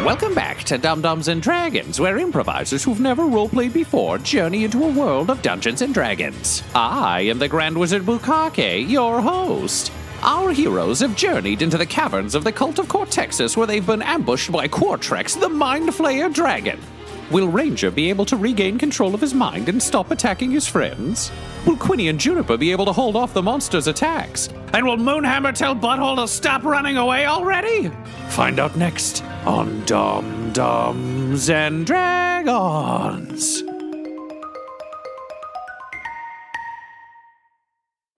Welcome back to Dum-Dums and Dragons, where improvisers who've never roleplayed before journey into a world of Dungeons and Dragons. I am the Grand Wizard Bukake, your host. Our heroes have journeyed into the caverns of the Cult of Cortexus, where they've been ambushed by Quartrex, the Mind Flayer Dragon. Will Ranger be able to regain control of his mind and stop attacking his friends? Will Quinny and Juniper be able to hold off the monster's attacks? And will Moonhammer tell Butthole to stop running away already? Find out next on Dum-Dums and Dragons.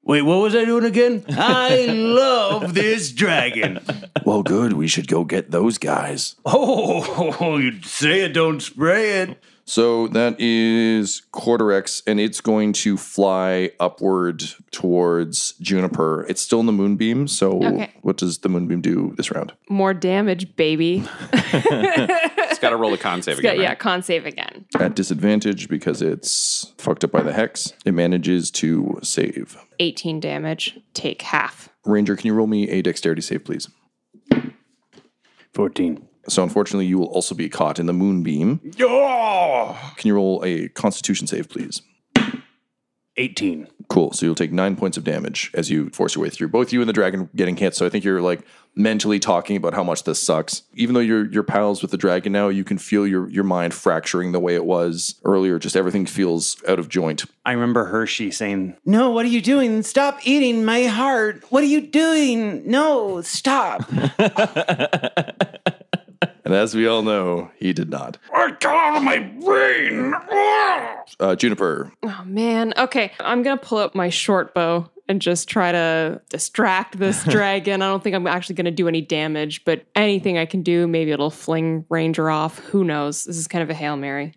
Wait, what was I doing again? I love this dragon. Well, good. We should go get those guys. Oh, you say it, don't spray it. So that is Quarterex, and it's going to fly upward towards Juniper. It's still in the moonbeam, so What does the moonbeam do this round? More damage, baby. It's got to roll a con save again. Yeah, con save again. At disadvantage because it's fucked up by the hex. It manages to save. 18 damage. Take half. Ranger, can you roll me a dexterity save, please? 14. So unfortunately, you will also be caught in the moonbeam. Oh! Can you roll a constitution save, please? 18. Cool. So you'll take 9 points of damage as you force your way through. Both you and the dragon getting hit. So I think you're like mentally talking about how much this sucks. Even though you're pals with the dragon now, you can feel your mind fracturing the way it was earlier. Just everything feels out of joint. I remember Hershey saying, "No, what are you doing? Stop eating my heart. What are you doing? No, stop." And as we all know, he did not. I got out of my brain. Juniper. Oh, man. Okay, I'm going to pull up my short bow and just try to distract this dragon. I don't think I'm actually going to do any damage, but anything I can do, maybe it'll fling Ranger off. Who knows? This is kind of a Hail Mary.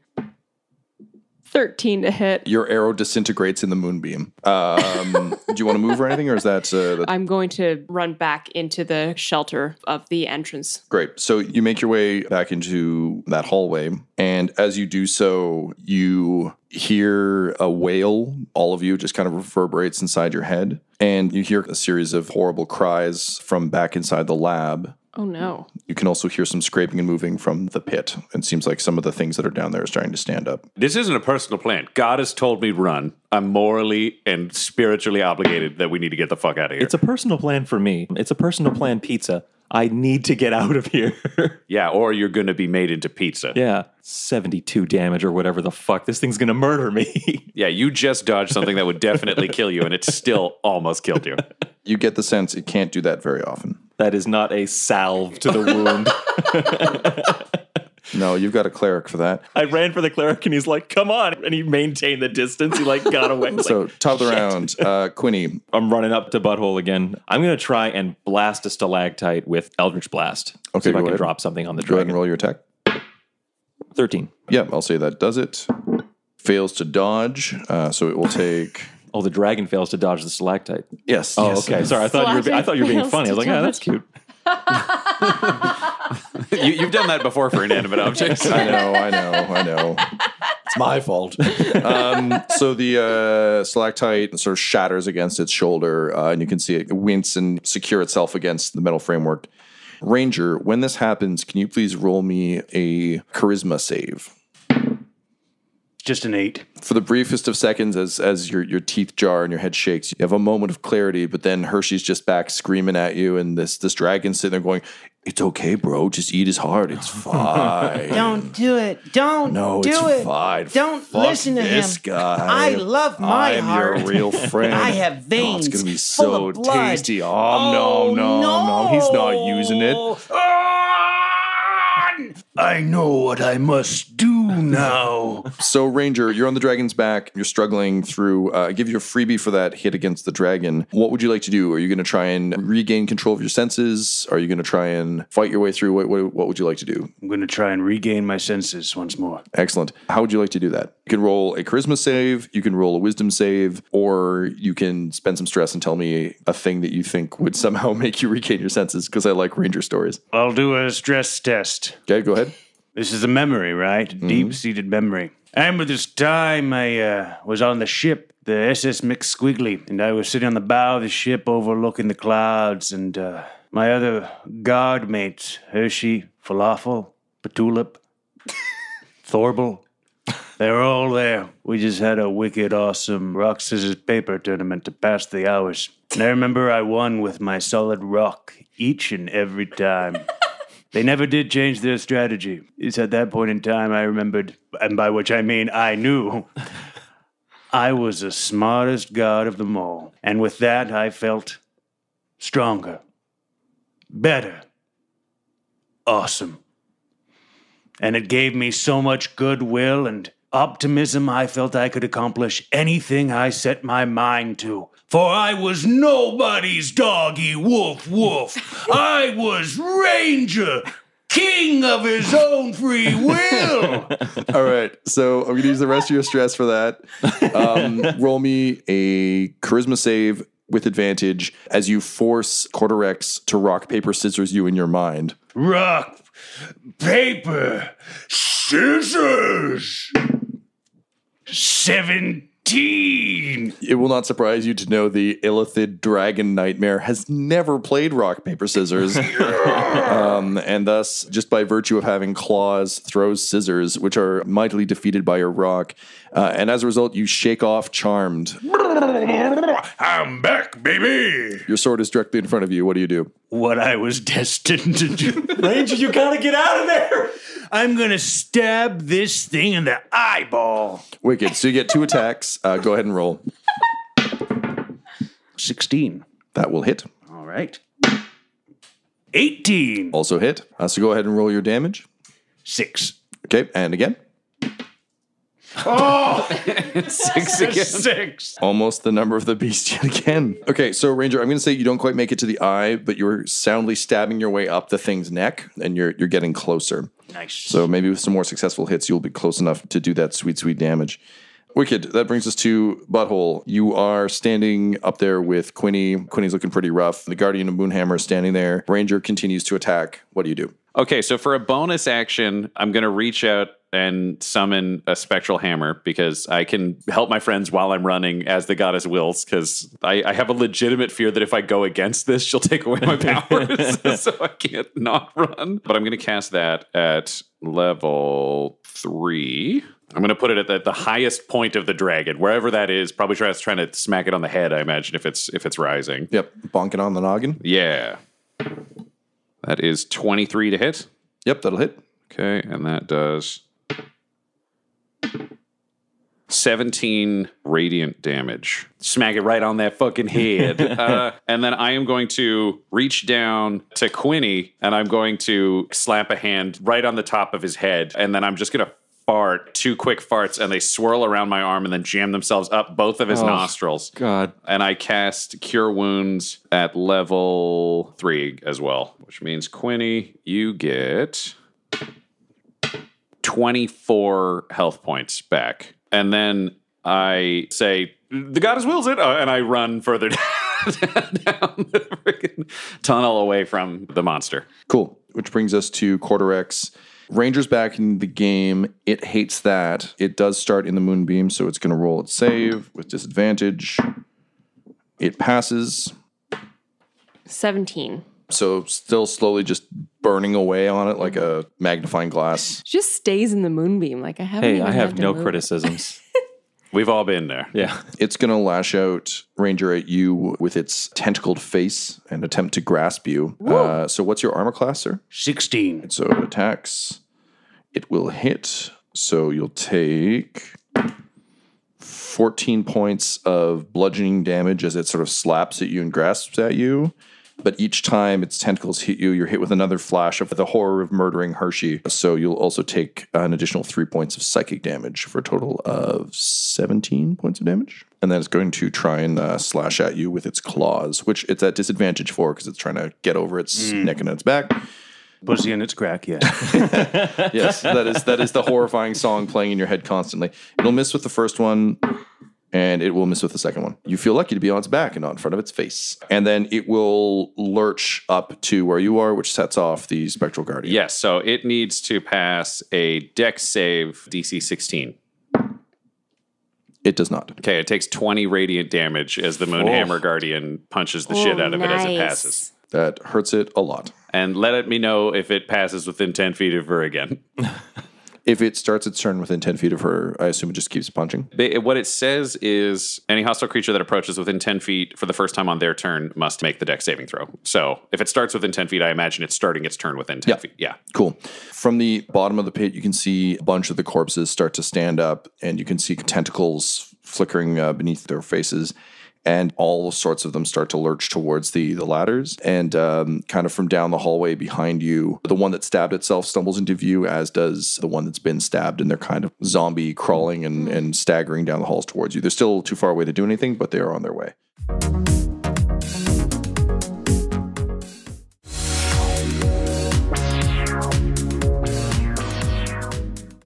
13 to hit. Your arrow disintegrates in the moonbeam. Do you want to move or anything, or is that... I'm going to run back into the shelter of the entrance. Great. So you make your way back into that hallway, and as you do so, you hear a wail. All of you just kind of reverberates inside your head, and you hear a series of horrible cries from back inside the lab. Oh, no. You can also hear some scraping and moving from the pit. It seems like some of the things that are down there are starting to stand up. This isn't a personal plan. God has told me run. I'm morally and spiritually obligated that we need to get the fuck out of here. It's a personal plan for me. It's a personal plan pizza. I need to get out of here. Yeah, or you're going to be made into pizza. Yeah. 72 damage or whatever the fuck. This thing's going to murder me. Yeah, you just dodged something that would definitely kill you, and it still almost killed you. You get the sense it can't do that very often. That is not a salve to the wound. No, you've got a cleric for that. I ran for the cleric and he's like, come on. And he maintained the distance. He like got away. So like, top of the round, Quinny. I'm running up to Butthole again. I'm going to try and blast a stalactite with Eldritch Blast. Okay, See if I go can ahead. drop something on the Go ahead and dragon. roll your attack. 13. Yeah, I'll say that does it. Fails to dodge, so it will take... Oh, the dragon fails to dodge the stalactite. Yes. Oh, yes. okay. Sorry, I thought you were being funny. I was like, oh, that's cute. You've done that before for inanimate objects. I know. It's my fault. So the stalactite sort of shatters against its shoulder, and you can see it wince and secure itself against the metal framework. Ranger, when this happens, can you please roll me a charisma save? Just an 8. For the briefest of seconds, as your teeth jar and your head shakes, you have a moment of clarity, but then Hershey's just back screaming at you, and this dragon's sitting there going, "It's okay, bro. Just eat his heart. It's fine." Don't do it. Don't No, do it's it. fine. Don't Fuck listen to this him. guy. I love my I'm heart. your real friend. I have veins Oh, it's gonna be full so of blood. tasty. Oh, no. He's not using it. I know what I must do now. So, Ranger, you're on the dragon's back. You're struggling through. I give you a freebie for that hit against the dragon. What would you like to do? Are you going to try and regain control of your senses? Are you going to try and fight your way through? What would you like to do? I'm going to try and regain my senses once more. Excellent. How would you like to do that? You can roll a charisma save, you can roll a wisdom save, or you can spend some stress and tell me a thing that you think would somehow make you regain your senses, because I like Ranger stories. I'll do a stress test. Okay, go ahead. This is a memory, right? Deep-seated memory. I remember this time I was on the ship, the SS McSquiggly, and I was sitting on the bow of the ship overlooking the clouds, and my other guard mates, Hershey, Falafel, Patulip, Thorble. They were all there. We just had a wicked awesome rock, scissors, paper tournament to pass the hours. And I remember I won with my solid rock each and every time. They never did change their strategy. It's at that point in time I remembered, and by which I mean I knew, I was the smartest god of them all. And with that, I felt stronger, better, awesome. And it gave me so much goodwill and optimism I felt I could accomplish anything I set my mind to. For I was nobody's doggy, woof, woof. I was Ranger, king of his own free will. All right, so I'm going to use the rest of your stress for that. Roll me a charisma save with advantage as you force Corterex to rock, paper, scissors you in your mind. Rock, paper, scissors. 17. It will not surprise you to know the Illithid Dragon Nightmare has never played rock, paper, scissors. And thus, just by virtue of having claws, throws scissors, which are mightily defeated by your rock. And as a result, you shake off Charmed. I'm back, baby. Your sword is directly in front of you. What do? What I was destined to do. Ranger, you gotta get out of there! I'm gonna stab this thing in the eyeball. Wicked. So you get 2 attacks. Go ahead and roll. 16. That will hit. All right. 18. Also hit. So go ahead and roll your damage. 6. Okay, and again. Oh! 6 again. 6. Almost the number of the beast yet again. Okay, so Ranger, I'm going to say you don't quite make it to the eye, but you're soundly stabbing your way up the thing's neck, and you're getting closer. Nice. So maybe with some more successful hits, you'll be close enough to do that sweet, sweet damage. Wicked. That brings us to Butthole. You are standing up there with Quinny. Quinny's looking pretty rough. The Guardian of Moonhammer is standing there. Ranger continues to attack. What do? Okay, so for a bonus action, I'm going to reach out and summon a spectral hammer because I can help my friends while I'm running as the goddess wills, because I have a legitimate fear that if I go against this, she'll take away my powers, so I can't not run. But I'm going to cast that at level 3. I'm going to put it at the highest point of the dragon, wherever that is. Probably trying to smack it on the head, I imagine, if it's rising. Yep. Bonk it on the noggin. Yeah. That is 23 to hit. Yep, that'll hit. Okay, and that does 17 radiant damage. Smack it right on that fucking head. And then I am going to reach down to Quinny, and I'm going to slap a hand right on the top of his head, and then I'm just going to fart 2 quick farts, and they swirl around my arm and then jam themselves up both of his nostrils. God. And I cast Cure Wounds at level 3 as well, which means, Quinny, you get 24 health points back. And then I say, the goddess wills it, and I run further down the freaking tunnel away from the monster. Cool. Which brings us to Corterex. Ranger's back in the game. It hates that. It does start in the moonbeam, so it's going to roll its save with disadvantage. It passes. 17. So still slowly just burning away on it like a magnifying glass. Just stays in the moonbeam. Like I haven't. Hey, even I had have to no move. criticisms. We've all been there. Yeah. It's going to lash out, Ranger, at you with its tentacled face and attempt to grasp you. So what's your armor class, sir? 16. So it attacks. It will hit. So you'll take 14 points of bludgeoning damage as it sort of slaps at you and grasps at you. But each time its tentacles hit you, you're hit with another flash of the horror of murdering Hershey. So you'll also take an additional 3 points of psychic damage for a total of 17 points of damage. And then it's going to try and slash at you with its claws, which it's at disadvantage for because it's trying to get over its neck and its back. Pussy in its crack, yeah. Yes, that is the horrifying song playing in your head constantly. It'll miss with the first one, and it will miss with the second one. You feel lucky to be on its back and not in front of its face. And then it will lurch up to where you are, which sets off the Spectral Guardian. Yes, so it needs to pass a Dex save DC 16. It does not. Okay, it takes 20 radiant damage as the Moonhammer Guardian punches the shit out of it as it passes. That hurts it a lot. and let me know if it passes within 10 feet of her again. If it starts its turn within 10 feet of her, I assume it just keeps punching. What it says is any hostile creature that approaches within 10 feet for the first time on their turn must make the dex saving throw. So if it starts within 10 feet, I imagine it's starting its turn within 10 feet. Yeah. Cool. From the bottom of the pit, you can see a bunch of the corpses start to stand up, and you can see tentacles flickering beneath their faces. And all sorts of them start to lurch towards the ladders. And kind of from down the hallway behind you, the one that stabbed itself stumbles into view, as does the one that's been stabbed. And they're kind of zombie crawling and staggering down the halls towards you. They're still too far away to do anything, but they are on their way.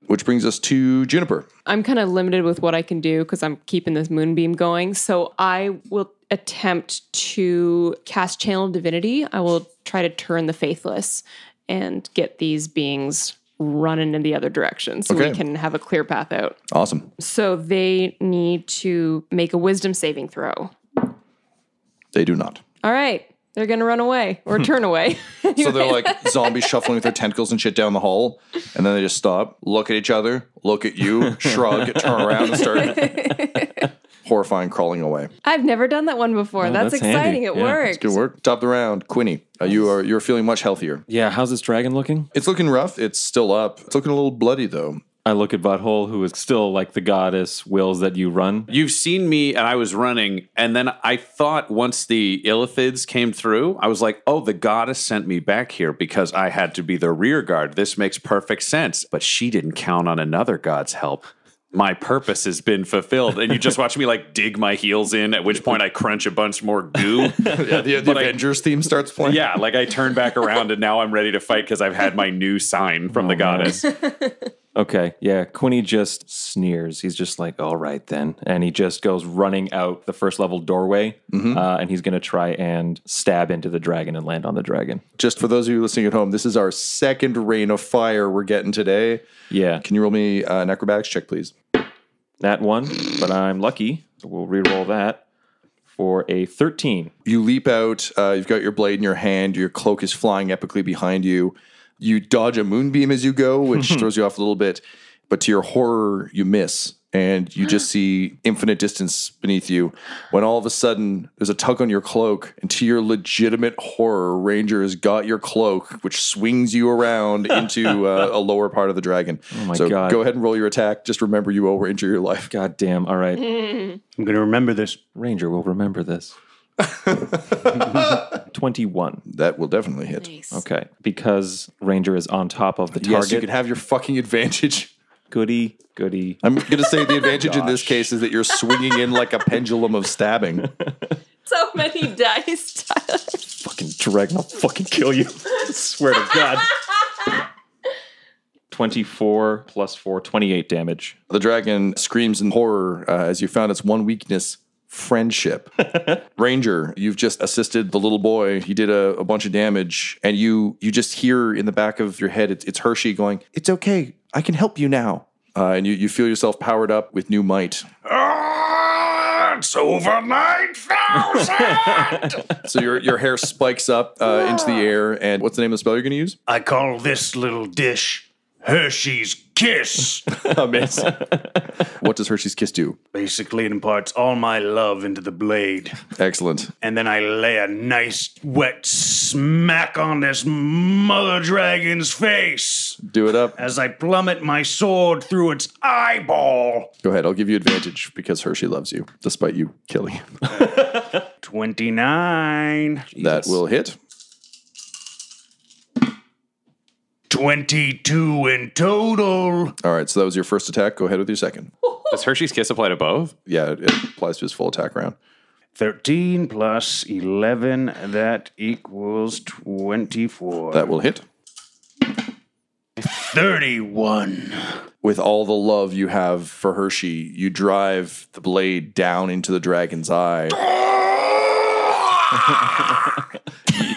Which brings us to Juniper. I'm kind of limited with what I can do because I'm keeping this moonbeam going. So I will attempt to cast Channel Divinity. I will try to turn the faithless and get these beings running in the other direction so we can have a clear path out. Awesome. So they need to make a wisdom saving throw. They do not. All right. They're going to run away or turn away. So they're like zombies shuffling with their tentacles and shit down the hall. And then they just stop, look at each other, look at you, shrug, turn around and start horrifying crawling away. I've never done that one before. That's exciting. handy. It Yeah, works. Good work. Top of the round, Quinny. You're feeling much healthier. Yeah, how's this dragon looking? It's looking rough. It's still up. It's looking a little bloody, though. I look at Butthole, who is still like the goddess wills that you run. You've seen me, and I was running, and then I thought once the Illithids came through, I was like, oh, the goddess sent me back here because I had to be the rear guard. This makes perfect sense. But she didn't count on another god's help. My purpose has been fulfilled. And you just watch me like dig my heels in, at which point I crunch a bunch more goo. The Avengers theme starts playing. Yeah, like I turn back around, and now I'm ready to fight because I've had my new sign from the goddess. Okay, yeah, Quinny just sneers. He's just like, all right then. And he just goes running out the first level doorway, and he's going to try and stab into the dragon and land on the dragon. Just for those of you listening at home, this is our second rain of fire we're getting today. Yeah. Can you roll me an acrobatics check, please? That one, but I'm lucky, so we'll re-roll that for a 13. You leap out, you've got your blade in your hand, your cloak is flying epically behind you. You dodge a moonbeam as you go, which throws you off a little bit, but to your horror, you miss, and you just see infinite distance beneath you, when all of a sudden, there's a tug on your cloak, and to your legitimate horror, Ranger has got your cloak, which swings you around into a lower part of the dragon. Oh my God. Go ahead and roll your attack. Just remember you will injure your life. God damn, all right. I'm going to remember this. Ranger will remember this. 21. That will definitely hit. Nice. Okay, because Ranger is on top of the target. Yes, you can have your fucking advantage. Goody. I'm going to say the advantage in this case is that you're swinging in like a pendulum of stabbing. So many dice, Tyler. Fucking dragon, I'll fucking kill you. I swear to God. 24 plus 4, 28 damage. The dragon screams in horror as you found its one weakness, friendship. Ranger, you've just assisted the little boy. He did a bunch of damage, and you just hear in the back of your head, it's Hershey going, "It's okay, I can help you now." And you feel yourself powered up with new might. It's over 9,000! So your hair spikes up into the air, and what's the name of the spell you're going to use? I call this little dish Hershey's Kiss. Amazing. What does Hershey's Kiss do? Basically, it imparts all my love into the blade. Excellent. And then I lay a nice wet smack on this mother dragon's face Do it up. as I plummet my sword through its eyeball. Go ahead. I'll give you advantage because Hershey loves you, despite you killing him. 29. That will hit. 22 in total. All right, so that was your first attack. Go ahead with your second. Does Hershey's Kiss apply to both? Yeah, it applies to his full attack round. 13 plus 11, that equals 24. That will hit. 31. With all the love you have for Hershey, you drive the blade down into the dragon's eye.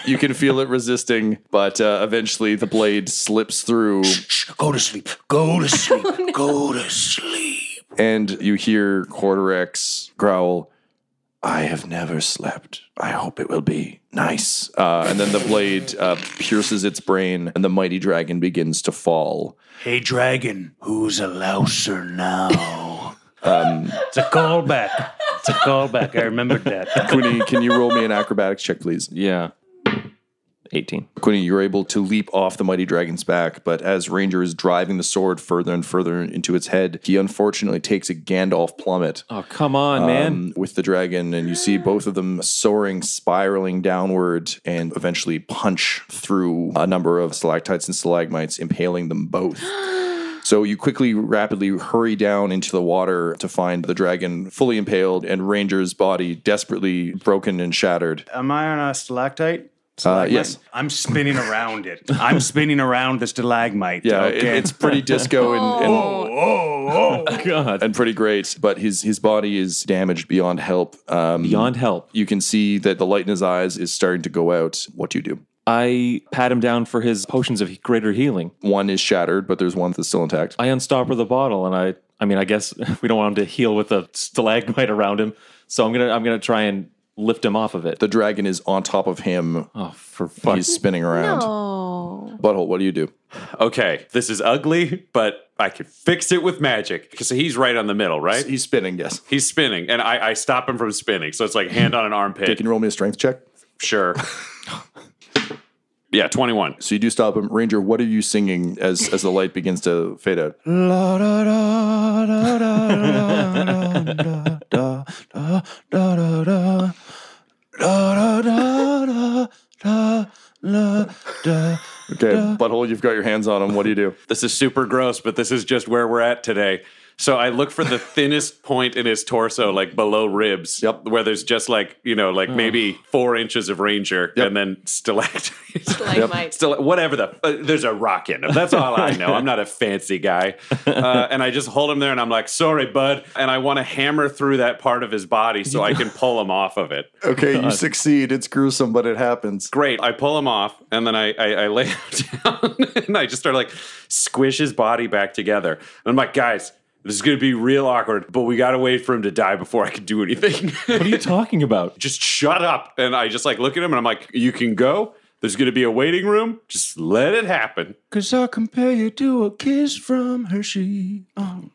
You can feel it resisting, but eventually the blade slips through. Shh, go to sleep. Go to sleep. Go to sleep. And you hear Corterex growl, I have never slept. I hope it will be nice. And then the blade pierces its brain, and the mighty dragon begins to fall. Hey, dragon, who's a louser now? It's a callback. It's a callback. I remembered that. Quinny, can you roll me an acrobatics check, please? Yeah. 18. Quinny, you're able to leap off the mighty dragon's back, but as Ranger is driving the sword further and further into its head, he unfortunately takes a Gandalf plummet. Oh, come on, man. With the dragon, and you see both of them soaring, spiraling downward, and eventually punch through a number of stalactites and stalagmites, impaling them both. So you quickly, rapidly hurry down into the water to find the dragon fully impaled and Ranger's body desperately broken and shattered. Am I on a stalactite? Yes. I'm spinning around it. I'm spinning around the stalagmite. Yeah, okay? it's pretty disco Oh, God. and pretty great, but his body is damaged beyond help. Beyond help. You can see that the light in his eyes is starting to go out. What do you do? I pat him down for his potions of greater healing. One is shattered, but there's one that's still intact. I unstopper the bottle, and I guess we don't want him to heal with a stalagmite around him, so I'm gonna try and lift him off of it. The dragon is on top of him. Oh, for fuck. He's spinning around. Oh. Butthole, what do you do? Okay, this is ugly, but I could fix it with magic. Because he's right on the middle, right? He's spinning, yes. He's spinning, and I stop him from spinning. So it's like hand on an armpit. Okay, can you roll me a strength check? Sure. Yeah, 21. So you do stop him. Ranger, what are you singing as the light begins to fade out? Okay, Butthole, you've got your hands on him. What do you do? This is super gross, but this is just where we're at today. So I look for the thinnest point in his torso, like below ribs. Yep. Where there's just like, maybe 4 inches of Ranger and then stalactites. Stalagmite. Whatever there's a rock in him. That's all I know. I'm not a fancy guy. And I just hold him there and I'm like, sorry, bud. And I want to hammer through that part of his body so I can pull him off of it. Okay, you succeed. It's gruesome, but it happens. Great. I pull him off and then I lay him down and I just start like squish his body back together. And I'm like, guys, this is going to be real awkward, but we got to wait for him to die before I can do anything. What are you talking about? Just shut up. And I just like look at him and I'm like, you can go. There's going to be a waiting room. Just let it happen. 'Cause I compare you to a kiss from Hershey. Oh,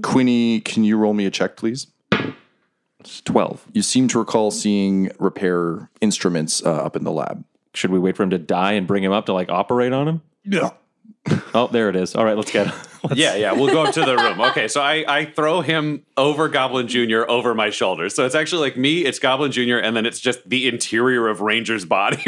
Quinny, can you roll me a check, please? It's 12. You seem to recall seeing repair instruments up in the lab. Should we wait for him to die and bring him up to like operate on him? yeah. Oh, there it is. All right, let's get him. Yeah, we'll go up to the room. Okay, so I throw him over Goblin Jr. over my shoulders. So it's actually like me, it's Goblin Jr., and then it's just the interior of Ranger's body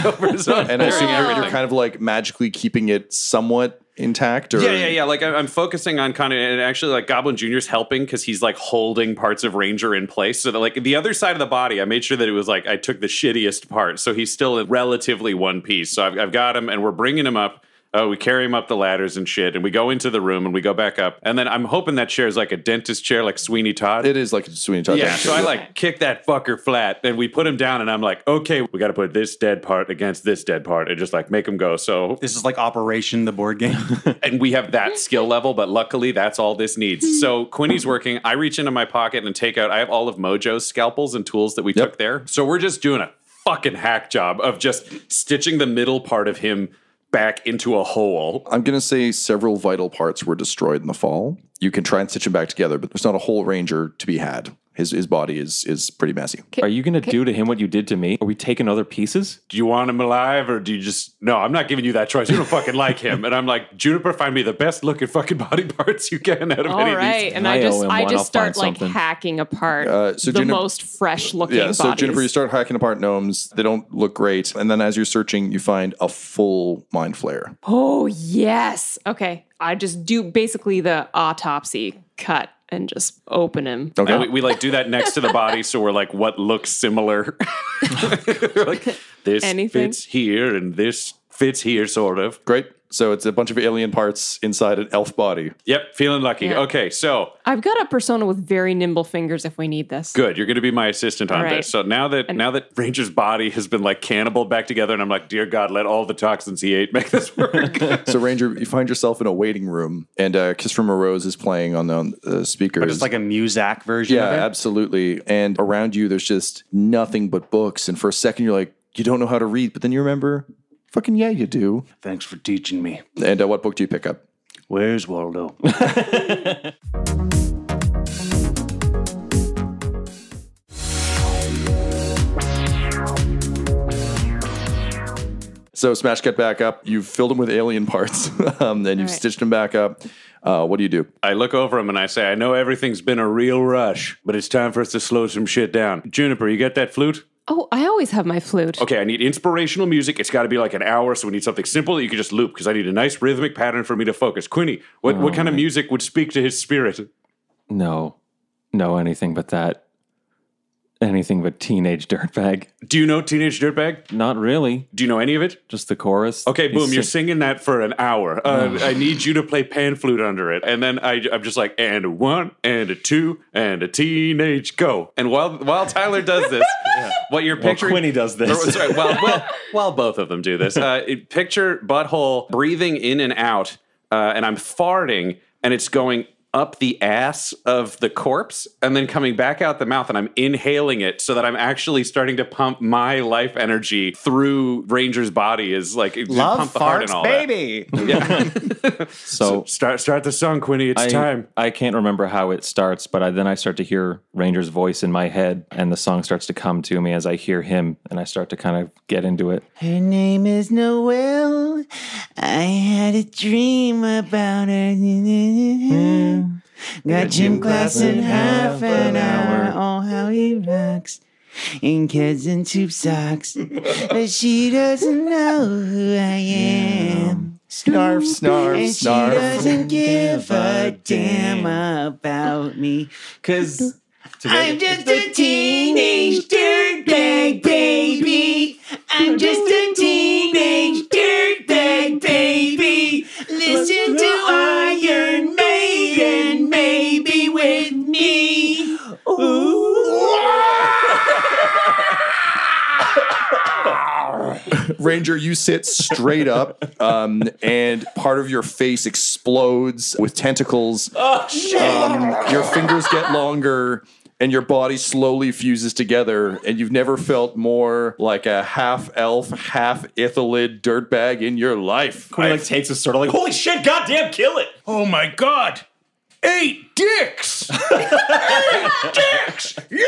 over his own. And I assume you're kind of like magically keeping it somewhat intact? Or? Yeah. Like I'm focusing on kind of, and actually like Goblin Jr.'s helping because he's like holding parts of Ranger in place. So that like the other side of the body, I made sure that it was like I took the shittiest part. So he's still in relatively one piece. So I've got him and we're bringing him up. We carry him up the ladders and shit, and we go into the room and we go back up. And then I'm hoping that chair is like a dentist chair, like Sweeney Todd. It is like a Sweeney Todd. Yeah, so I like kick that fucker flat, and we put him down, and I'm like, okay, we got to put this dead part against this dead part, and just like make him go. So, This is like Operation, the board game. and we have that skill level, but luckily that's all this needs. So Quinny's working. I reach into my pocket and take out. I have all of Mojo's scalpels and tools that we took there. So we're just doing a fucking hack job of just stitching the middle part of him back into a hole. I'm going to say several vital parts were destroyed in the fall. You can try and stitch them back together, but there's not a whole Ranger to be had. His body is pretty messy. Are you going to do to him what you did to me? Are we taking other pieces? Do you want him alive or do you just... No, I'm not giving you that choice. You don't fucking like him. And I'm like, Juniper, find me the best looking fucking body parts you can out of All any right, of these. and I owe him I one, just I'll start find like something. hacking apart so the Juniper- most fresh looking Yeah, bodies. so Juniper, you start hacking apart gnomes. They don't look great. And then as you're searching, you find a full mind flare. Oh yes. Okay, I just do basically the autopsy cut and just open him. Okay. And we like do that next to the body, so we're like, what looks similar? We're like, this Anything? fits here and this fits here, sort of. Great. So it's a bunch of alien parts inside an elf body. Yep, feeling lucky. Yeah. Okay, so I've got a persona with very nimble fingers if we need this. good. You're going to be my assistant on All right. this. So now that Ranger's body has been like cannibal back together, and I'm like, dear God, let all the toxins he ate make this work. So Ranger, you find yourself in a waiting room, and Christopher Morose is playing on the speakers. But it's like a Muzak version yeah, of it. absolutely. And around you, there's just nothing but books. And for a second, you're like, you don't know how to read, but then you remember, fucking yeah, you do. Thanks for teaching me. And what book do you pick up? Where's Waldo? So Smash Cut back up. You've filled them with alien parts, and you've right. stitched them back up. What do you do? I look over him and I say, I know everything's been a real rush, but it's time for us to slow some shit down. Juniper, you got that flute? Oh, I always have my flute. Okay, I need inspirational music. It's got to be like an hour, so we need something simple that you can just loop, because I need a nice rhythmic pattern for me to focus. Quinny, what kind of music would speak to his spirit? No, anything but that. Anything but Teenage Dirtbag. Do you know Teenage Dirtbag? Not really. Do you know any of it? Just the chorus. Okay, He's boom, you're sing- singing that for an hour. I need you to play pan flute under it. And then I'm just like, and a 1, and a 2, and a teenage go. And while Tyler does this, what you're picturing... Quinny does this. Or, sorry, while both of them do this. Picture butthole breathing in and out, and I'm farting, and it's going up the ass of the corpse and then coming back out the mouth, and I'm inhaling it so that I'm actually starting to pump my life energy through Ranger's body is like Love pump the heart and farts, all baby. that. Yeah. So start the song, Quinny. It's time. I can't remember how it starts, but then I start to hear Ranger's voice in my head, and the song starts to come to me as I hear him, and I start to kind of get into it. Her name is Noelle. I had a dream about her. Got gym class in half an hour. Oh, how he rocks. In kids and tube socks. But she doesn't know who I am. Snarf, snarf, And she snarf. doesn't give a damn about me. 'Cause I'm just a teenage dirtbag baby. I'm just a teenage dirtbag baby. Listen to Iron Maiden, maybe with me. Ranger, you sit straight up, and part of your face explodes with tentacles. Oh, shit. Your fingers get longer, and your body slowly fuses together, and you've never felt more like a half-elf, half-ithalid dirtbag in your life. Quinny like takes a sort of like, holy shit, goddamn, kill it! Oh my God! 8 dicks! 8 dicks! Yeah!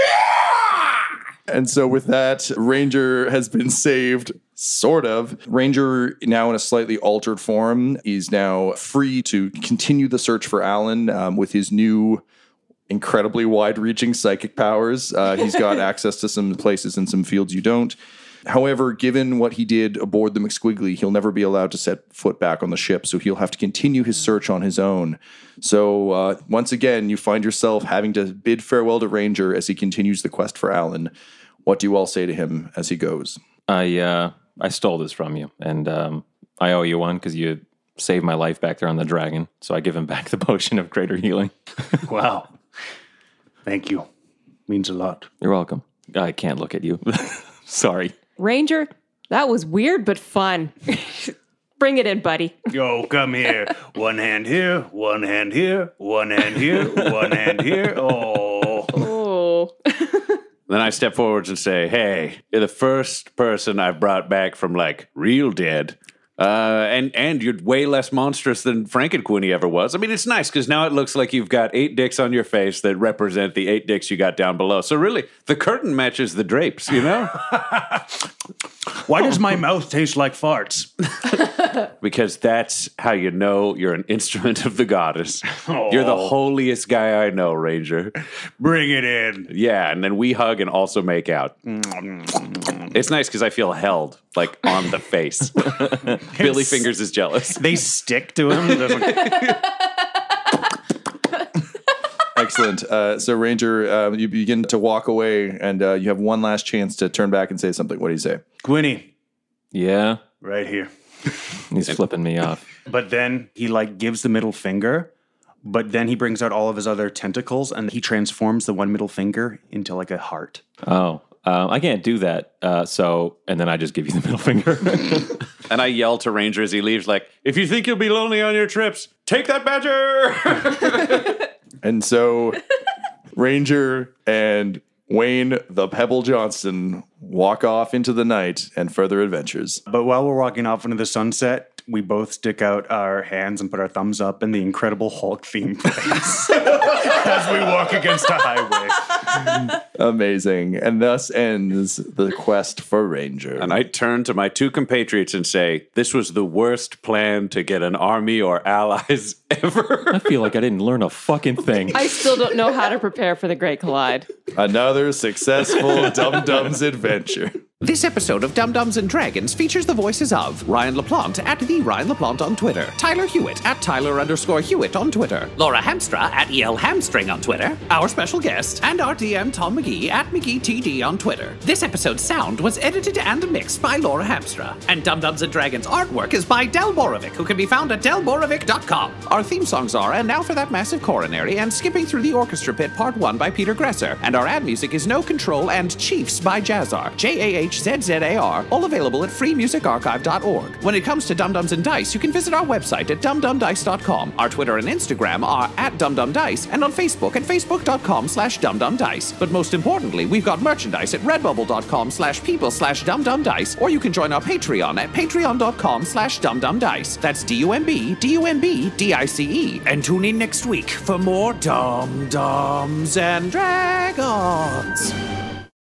And so with that, Ranger has been saved, sort of. Ranger, now in a slightly altered form, is now free to continue the search for Alan with his new incredibly wide-reaching psychic powers. He's got access to some places and some fields you don't. However, given what he did aboard the McSquiggly, he'll never be allowed to set foot back on the ship, so he'll have to continue his search on his own. So once again, you find yourself having to bid farewell to Ranger as he continues the quest for Alan. What do you all say to him as he goes? I stole this from you, and I owe you one because you saved my life back there on the dragon. So I give him back the potion of greater healing. Wow. Thank you. Means a lot. You're welcome. I can't look at you. Sorry. Ranger, that was weird but fun. Bring it in, buddy. Yo, come here. One hand here, one hand here, one hand here, one hand here. Oh. Oh. Then I step forwards and say, hey, you're the first person I've brought back from, like, real dead. And you're way less monstrous than Frank and Quinny ever was. I mean, it's nice because now it looks like you've got 8 dicks on your face that represent the 8 dicks you got down below. So really, the curtain matches the drapes, you know? Why does my mouth taste like farts? Because that's how you know you're an instrument of the goddess. You're the holiest guy I know, Ranger. Bring it in. Yeah, and then we hug and also make out. It's nice because I feel held, like, on the face. Billy Fingers is jealous. They stick to him. They're like, Excellent. So Ranger, you begin to walk away, and you have one last chance to turn back and say something. What do you say? Quinny, Yeah. right here. He's flipping me off. But then he like gives the middle finger, but then he brings out all of his other tentacles and he transforms the one middle finger into like a heart. Oh, I can't do that. And then I just give you the middle finger. And I yell to Ranger as he leaves, like, if you think you'll be lonely on your trips, take that badger! And so Ranger and Wayne the Pebble Johnson walk off into the night and further adventures. But while we're walking off into the sunset, we both stick out our hands and put our thumbs up, and the Incredible Hulk theme plays as we walk against a highway. Amazing. And thus ends the quest for Ranger. And I turn to my two compatriots and say, this was the worst plan to get an army or allies ever. I feel like I didn't learn a fucking thing. I still don't know how to prepare for the Great Collide. Another successful Dum Dums adventure. This episode of Dum Dums and Dragons features the voices of Ryan LaPlante at the Ryan LaPlante on Twitter, Tyler Hewitt at Tyler_Hewitt on Twitter, Laura Hamstra at EL Hamstring on Twitter, our special guest, and our DM Tom McGee at McGeeTD on Twitter. This episode's sound was edited and mixed by Laura Hamstra, and Dum Dums and Dragons artwork is by Del Borovic, who can be found at delborovic.com. Our theme songs are And Now for That Massive Coronary and Skipping Through the Orchestra Pit Part 1 by Peter Gresser, and our ad music is No Control and Chiefs by Jazzar, JAHZZAR, all available at freemusicarchive.org. When it comes to Dum Dums and Dice, you can visit our website at dumdumdice.com. Our Twitter and Instagram are at dumdumdice, and on Facebook at facebook.com/dumdumdice. But most importantly, we've got merchandise at redbubble.com/people/dumdumdice, or you can join our Patreon at patreon.com/dumdumdice. That's DUMBDUMBDICE. And tune in next week for more Dum Dums and Dragons.